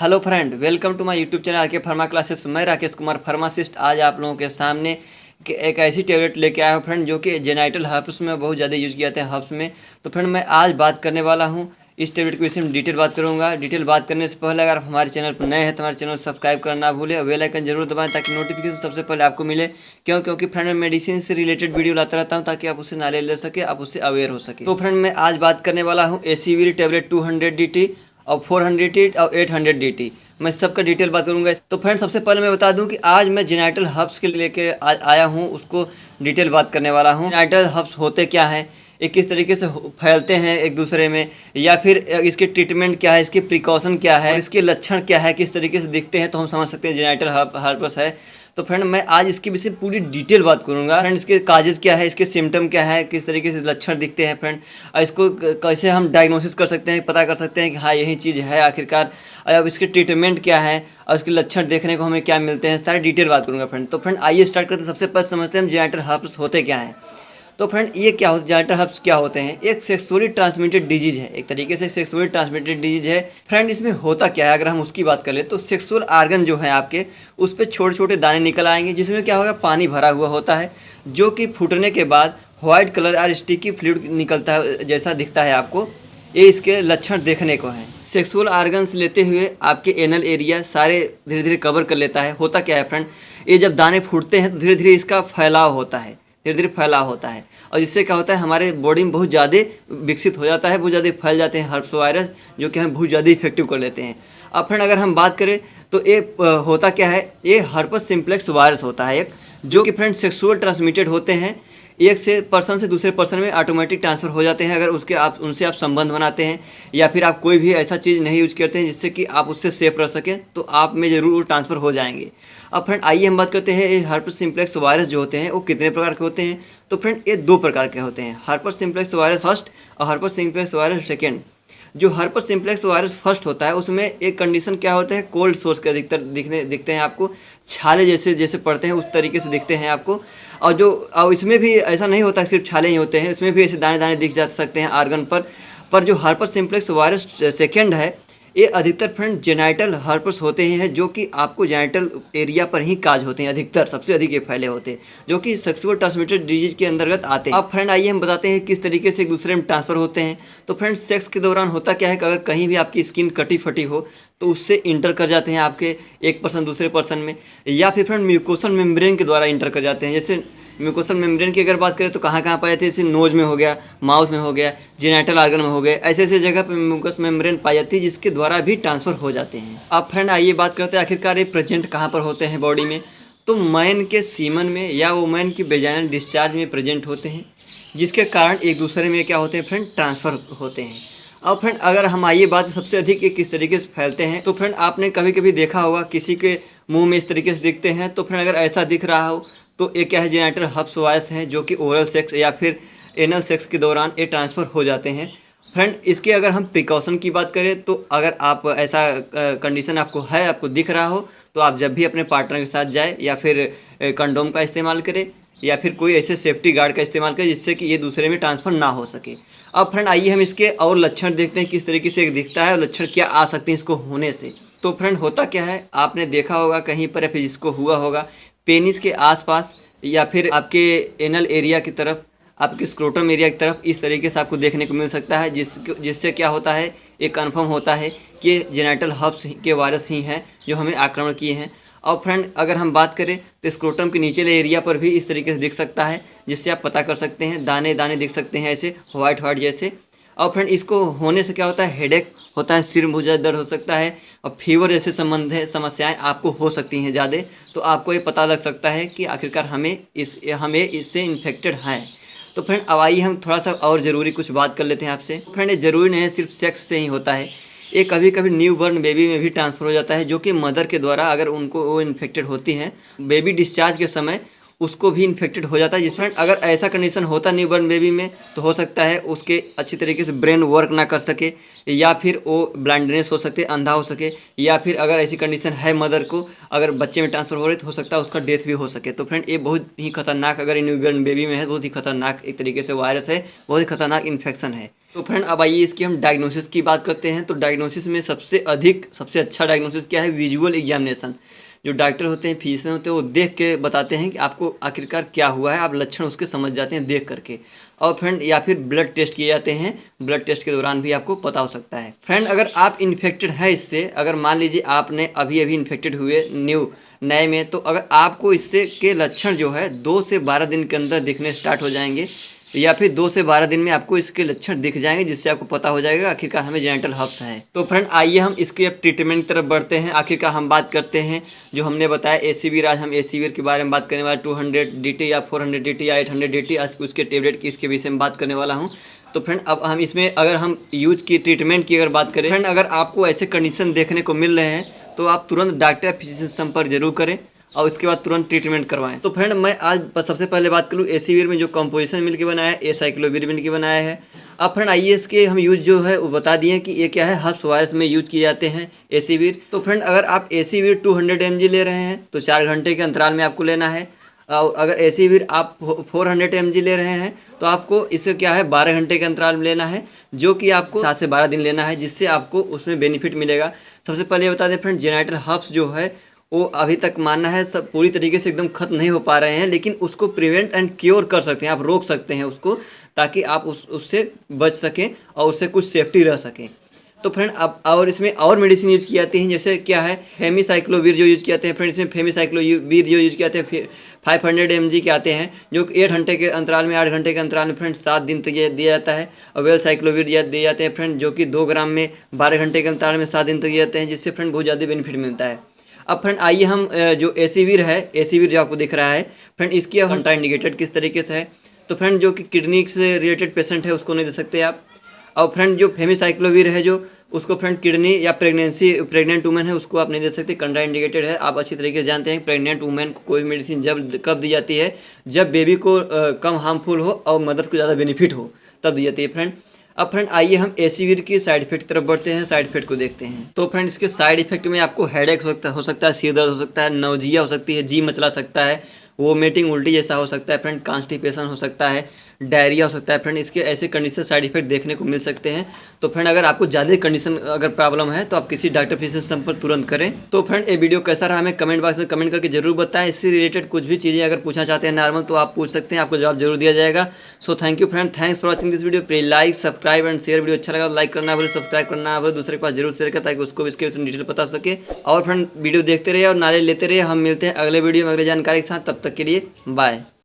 Hello friend, welcome to my YouTube channel RK pharma classes. मैं Rakesh Kumar pharmacist आज आप लोगों के सामने एक ऐसी टेबलेट लेके आया हूँ फ्रेंड, जो कि जेनाइटल हर्ब्स में बहुत ज़्यादा यूज़ किया जाता है हर्ब्स में। तो फ्रेंड मैं आज बात करने वाला हूँ इस टेबलेट के विषय में, डिटेल बात करूँगा। डिटेल बात करने से पहले अगर आप हमारे चैनल पर नए हैं तो हमारे चैनल को सब्सक्राइब करना ना भूलें और बेल आइकन जरूर दबाएं ताकि नोटिफिकेशन सबसे पहले आपको मिले। क्योंकि फ्रेंड मैं मेडिसिन से रिलेटेड वीडियो लाता रहता हूँ ताकि आप उससे नॉलेज ले सके, आप उससे अवेयर हो सके। तो फ्रेंड मैं आज बात करने वाला हूँ एसीवीरी टेबलेट 200 DT और 400 DT और 800 DT। मैं सबका डिटेल बात करूंगा। तो फ्रेंड सबसे पहले मैं बता दूं कि आज मैं जेनाइटल हर्ब्स के लेके आया हूं, उसको डिटेल बात करने वाला हूं। जेनाइटल हर्ब्स होते क्या हैं, ये किस तरीके से फैलते हैं एक दूसरे में, या फिर इसके ट्रीटमेंट क्या है, इसके प्रिकॉशन क्या है, इसके लक्षण क्या है, किस तरीके से दिखते हैं, तो हम समझ सकते हैं जेनाइटल हर्ब्स है। तो फ्रेंड मैं आज इसके विषय पूरी डिटेल बात करूंगा। फ्रेंड इसके काजेज क्या है, इसके सिम्टम क्या है, किस तरीके से लक्षण दिखते हैं फ्रेंड, और इसको कैसे हम डायग्नोसिस कर सकते हैं, पता कर सकते हैं कि हाँ यही चीज़ है आखिरकार, अब इसके ट्रीटमेंट क्या है और इसके लक्षण देखने को हमें क्या मिलते हैं, सारी डिटेल बात करूंगा फ्रेंड। तो फ्रेंड आइए स्टार्ट करते हैं। सबसे पहले समझते हैं हम जेनाइटल हर्ब्स होते क्या हैं। तो फ्रेंड ये क्या होता है, जेनाइटल हर्ब्स क्या होते हैं? एक सेक्सुअली ट्रांसमिटेड डिजीज है, एक तरीके से सेक्सुअली ट्रांसमिटेड डिजीज है। फ्रेंड इसमें होता क्या है, अगर हम उसकी बात कर ले तो सेक्सुअल आर्गन जो है आपके, उस पर छोटे छोटे दाने निकल आएंगे, जिसमें क्या होगा, पानी भरा हुआ होता है, जो कि फूटने के बाद व्हाइट कलर और स्टिकी फ्लूइड निकलता है, जैसा दिखता है आपको। ये इसके लक्षण देखने को है। सेक्सुअल आर्गन्स लेते हुए आपके एनल एरिया सारे धीरे धीरे कवर कर लेता है। होता क्या है फ्रेंड, ये जब दाने फूटते हैं तो धीरे धीरे इसका फैलाव होता है, धीरे धीरे फैलाव होता है, और जिससे क्या होता है, हमारे बॉडी में बहुत ज़्यादा विकसित हो जाता है, बहुत ज़्यादा फैल जाते हैं हर्ब्स वायरस, जो कि हमें बहुत ज़्यादा इफेक्टिव कर लेते हैं। अब फ्रेंड अगर हम बात करें तो ये होता क्या है, ये हर्पस सिम्प्लेक्स वायरस होता है एक, जो कि फ्रेंड सेक्सुअल ट्रांसमिटेड होते हैं। एक से पर्सन से दूसरे पर्सन में ऑटोमेटिक ट्रांसफ़र हो जाते हैं, अगर उनसे आप संबंध बनाते हैं, या फिर आप कोई भी ऐसा चीज़ नहीं यूज करते हैं जिससे कि आप उससे सेफ रह सकें, तो आप में ज़रूर ट्रांसफ़र हो जाएंगे। अब फ्रेंड आइए हम बात करते हैं ये हर्पस सिम्प्लेक्स वायरस जो होते हैं वो कितने प्रकार के होते हैं। तो फ्रेंड ये दो प्रकार के होते हैं, हर्पस सिम्प्लेक्स वायरस फर्स्ट और हर्पस सिम्प्लेक्स वायरस सेकेंड। जो हर्पस सिम्प्लेक्स वायरस फर्स्ट होता है उसमें एक कंडीशन क्या होता है, कोल्ड सोर्स के अधिकतर दिखते हैं आपको, छाले जैसे पड़ते हैं उस तरीके से दिखते हैं आपको। और इसमें भी ऐसा नहीं होता सिर्फ छाले ही होते हैं, इसमें भी ऐसे दाने दाने दिख जा सकते हैं आर्गन पर जो हर्पस सिम्प्लेक्स वायरस सेकेंड है, ये अधिकतर फ्रेंड जेनाइटल हर्पस होते हैं, जो कि आपको जेनाइटल एरिया पर ही काज होते हैं, अधिकतर सबसे अधिक ये फैले होते हैं, जो कि सेक्सुअल ट्रांसमिटेड डिजीज के अंतर्गत आते हैं। अब फ्रेंड आइए हम बताते हैं किस तरीके से एक दूसरे में ट्रांसफर होते हैं। तो फ्रेंड सेक्स के दौरान होता क्या है कि अगर कहीं भी आपकी स्किन कटी फटी हो तो उससे इंटर कर जाते हैं आपके एक पर्सन दूसरे पर्सन में, या फिर फ्रेंड म्यूकोसल मेम्ब्रेन के द्वारा इंटर कर जाते हैं। जैसे म्यूकोसल मेम्ब्रेन की अगर बात करें तो कहाँ कहाँ पाए जाते हैं, जैसे नोज में हो गया, माउथ में हो गया, जेनाइटल आर्गन में हो गया, ऐसे ऐसे जगह पर म्यूकस मेम्ब्रेन पाई जाती है, जिसके द्वारा भी ट्रांसफ़र हो जाते हैं। अब फ्रेंड आइए बात करते हैं आखिरकार ये प्रेजेंट कहाँ पर होते हैं बॉडी में। तो मैन के सीमन में या वुमेन की वेजाइनल डिस्चार्ज में प्रेजेंट होते हैं, जिसके कारण एक दूसरे में क्या होते हैं फ्रेंड, ट्रांसफ़र होते हैं। अब फ्रेंड अगर हम आइए बात सबसे अधिक ये किस तरीके से फैलते हैं, तो फ्रेंड आपने कभी कभी देखा होगा किसी के मुंह में इस तरीके से दिखते हैं। तो फ्रेंड अगर ऐसा दिख रहा हो तो ये क्या है, जेनाइटल हर्पस वायरस है, जो कि ओरल सेक्स या फिर एनल सेक्स के दौरान ये ट्रांसफ़र हो जाते हैं। फ्रेंड इसके अगर हम प्रिकॉशन की बात करें तो अगर आप ऐसा कंडीशन आपको है, आपको दिख रहा हो, तो आप जब भी अपने पार्टनर के साथ जाए या फिर कंडोम का इस्तेमाल करें, या फिर कोई ऐसे सेफ्टी गार्ड का इस्तेमाल करें जिससे कि ये दूसरे में ट्रांसफ़र ना हो सके। अब फ्रेंड आइए हम इसके और लक्षण देखते हैं किस तरीके से दिखता है और लक्षण क्या आ सकते हैं इसको होने से। तो फ्रेंड होता क्या है, आपने देखा होगा कहीं पर या फिर जिसको हुआ होगा, पेनिस के आसपास या फिर आपके एनल एरिया की तरफ, आपके स्क्रोटम एरिया की तरफ इस तरीके से आपको देखने को मिल सकता है, जिससे क्या होता है, ये कन्फर्म होता है कि जेनाइटल हर्पस के वायरस ही हैं जो हमें आक्रमण किए हैं। और फ्रेंड अगर हम बात करें तो स्क्रोटम के नीचले एरिया पर भी इस तरीके से दिख सकता है, जिससे आप पता कर सकते हैं, दाने दाने दिख सकते हैं ऐसे वाइट जैसे। और फ्रेंड इसको होने से क्या होता है, हेडेक होता है, सिर बहुत ज़्यादा दर्द हो सकता है, और फीवर जैसे समस्याएं आपको हो सकती हैं ज़्यादा। तो आपको ये पता लग सकता है कि आखिरकार हमें इससे इन्फेक्टेड हैं। तो फ्रेंड अब आइए हम थोड़ा सा और ज़रूरी कुछ बात कर लेते हैं आपसे। फ्रेंड ये ज़रूरी नहीं है सिर्फ सेक्स से ही होता है, ये कभी कभी न्यू बर्न बेबी में भी ट्रांसफ़र हो जाता है, जो कि मदर के द्वारा अगर उनको वो इन्फेक्टेड होती हैं, बेबी डिस्चार्ज के समय उसको भी इन्फेक्टेड हो जाता है। जिस फ्रेंड अगर ऐसा कंडीशन होता न्यू बर्न बेबी में, तो हो सकता है उसके अच्छी तरीके से ब्रेन वर्क ना कर सके, या फिर वो ब्लाइंडनेस हो सके, अंधा हो सके, या फिर अगर ऐसी कंडीशन है मदर को, अगर बच्चे में ट्रांसफ़र हो रही तो हो सकता है उसका डेथ भी हो सके। तो फ्रेंड ये बहुत ही खतरनाक, अगर न्यू बर्न बेबी में है, बहुत ही खतरनाक एक तरीके से वायरस है, बहुत ही खतरनाक इन्फेक्शन है। तो फ्रेंड अब आइए इसकी हम डायग्नोसिस की बात करते हैं। तो डायग्नोसिस में सबसे अच्छा डायग्नोसिस क्या है? Visual examination. जो डॉक्टर होते हैं, फिजिशियन होते हैं, वो देख के बताते हैं कि आपको आखिरकार क्या हुआ है, आप लक्षण उसके समझ जाते हैं देख करके। और फ्रेंड या फिर ब्लड टेस्ट किए जाते हैं, ब्लड टेस्ट के दौरान भी आपको पता हो सकता है। फ्रेंड अगर आप इन्फेक्टेड है इससे, अगर मान लीजिए आपने अभी इन्फेक्टेड हुए नए में, तो अगर आपको इससे के लक्षण जो है 2 से 12 दिन के अंदर दिखने स्टार्ट हो जाएंगे, या फिर 2 से 12 दिन में आपको इसके लक्षण दिख जाएंगे, जिससे आपको पता हो जाएगा आखिरकार हमें जेनिटल हर्प्स है। तो फ्रेंड आइए हम इसके अब ट्रीटमेंट की तरफ बढ़ते हैं। आखिरकार हम बात करते हैं जो हमने बताया एसीवीर। आज हम एसीवीर के बारे में बात करने वाले 200 DT या 400 DT या 800 DT, आज उसके टेबलेट की इसके विषय में बात करने वाला हूँ। तो फ्रेंड अब हम इसमें अगर हम यूज की ट्रीटमेंट की अगर बात करें, फ्रेंड अगर आपको ऐसे कंडीशन देखने को मिल रहे हैं तो आप तुरंत डॉक्टर या फिजिशियन से संपर्क जरूर करें और उसके बाद तुरंत ट्रीटमेंट करवाएं। तो फ्रेंड मैं आज सबसे पहले बात करूँ एसीवीर में जो कंपोजिशन मिलकर बनाया है, एसाइक्लोवीर मिलकर बनाया है। अब फ्रेंड आइए इसके हम यूज जो है वो बता दिए कि ये क्या है, हर्प्स वायरस में यूज किए जाते हैं एसीवीर। तो फ्रेंड अगर आप एसीवीर 200 mg ले रहे हैं तो 4 घंटे के अंतराल में आपको लेना है। और अगर एसीवीर आप 400 mg ले रहे हैं तो आपको इससे क्या है 12 घंटे के अंतराल में लेना है, जो कि आपको 7 से 12 दिन लेना है, जिससे आपको उसमें बेनिफिट मिलेगा। सबसे पहले बता दें फ्रेंड, जेनिटल हर्प्स जो है वो अभी तक मानना है सब पूरी तरीके से एकदम खत्म नहीं हो पा रहे हैं, लेकिन उसको प्रिवेंट एंड क्योर कर सकते हैं, आप रोक सकते हैं उसको, ताकि आप उससे बच सकें और उससे कुछ सेफ्टी रह सकें। तो फ्रेंड अब और इसमें और मेडिसिन यूज की जाती हैं, जैसे क्या है फेमिसाइक्लोवीर जो यूज किए जाते हैं। फ्रेंड इसमें फेमिसाइक्लोवीर जो यूज किए जाते हैं 500 mg के आते हैं, जो 8 घंटे के अंतराल में 8 घंटे के अंतराल में फ्रेंड 7 दिन तक ये दिया जाता है। और वेलसाइक्लोवीर दिए जाते हैं फ्रेंड, जो कि 2 ग्राम में 12 घंटे के अंतराल में 7 दिन तक दिए जाते हैं, जिससे फ्रेंड बहुत ज़्यादा बेनिफिट मिलता है। अब फ्रेंड आइए हम जो एसीवीर है, एसीवीर जो आपको दिख रहा है फ्रेंड, इसकी अब कंट्रा इंडिकेटेड किस तरीके से है। तो फ्रेंड जो कि किडनी से रिलेटेड पेशेंट है उसको नहीं दे सकते आप। और फ्रेंड जो फेमिसाइक्लोवीर है जो उसको फ्रेंड किडनी या प्रेग्नेंट वुमेन है उसको आप नहीं दे सकते, कंट्रा इंडिकेटेड है। आप अच्छी तरीके से जानते हैं प्रेग्नेंट वुमेन को कोई मेडिसिन कब दी जाती है, जब बेबी को कम हार्मफुल हो और मदर को ज़्यादा बेनिफिट हो, तब दी जाती है फ्रेंड। अब फ्रेंड आइए हम एसीवीर की साइड इफेक्ट की तरफ बढ़ते हैं, साइड इफेक्ट को देखते हैं। तो फ्रेंड इसके साइड इफेक्ट में आपको हेडेक हो सकता है, सिर दर्द हो सकता है, नौजिया हो सकती है, जी मचला सकता है, वोमिटिंग उल्टी जैसा हो सकता है फ्रेंड, कॉन्स्टिपेशन हो सकता है, डायरिया हो सकता है फ्रेंड। इसके ऐसे कंडीशन साइड इफेक्ट देखने को मिल सकते हैं। तो फ्रेंड अगर आपको ज़्यादा कंडीशन अगर प्रॉब्लम है तो आप किसी डॉक्टर फिजिशियन संपर्क तुरंत करें। तो फ्रेंड ये वीडियो कैसा रहा हमें कमेंट बॉक्स में कमेंट करके जरूर बताएं। इससे रिलेटेड कुछ भी चीज़ें अगर पूछना चाहते हैं नॉर्मल तो आप पूछ सकते हैं, आपको जवाब जरूर दिया जाएगा। So thank you friend, thanks for watching this video. Please like subscribe and share. Video अच्छा लगा तो लाइक करना भूलें, सब्सक्राइब करना भूलें, दूसरे के पास जरूर शेयर करें ताकि उसको भी इसके विषय में डिटेल पता सके। और फ्रेंड वीडियो देखते रहिए और नॉलेज लेते रहिए। हम मिलते हैं अगले वीडियो में अगले जानकारी के साथ, तब तक के लिए बाय।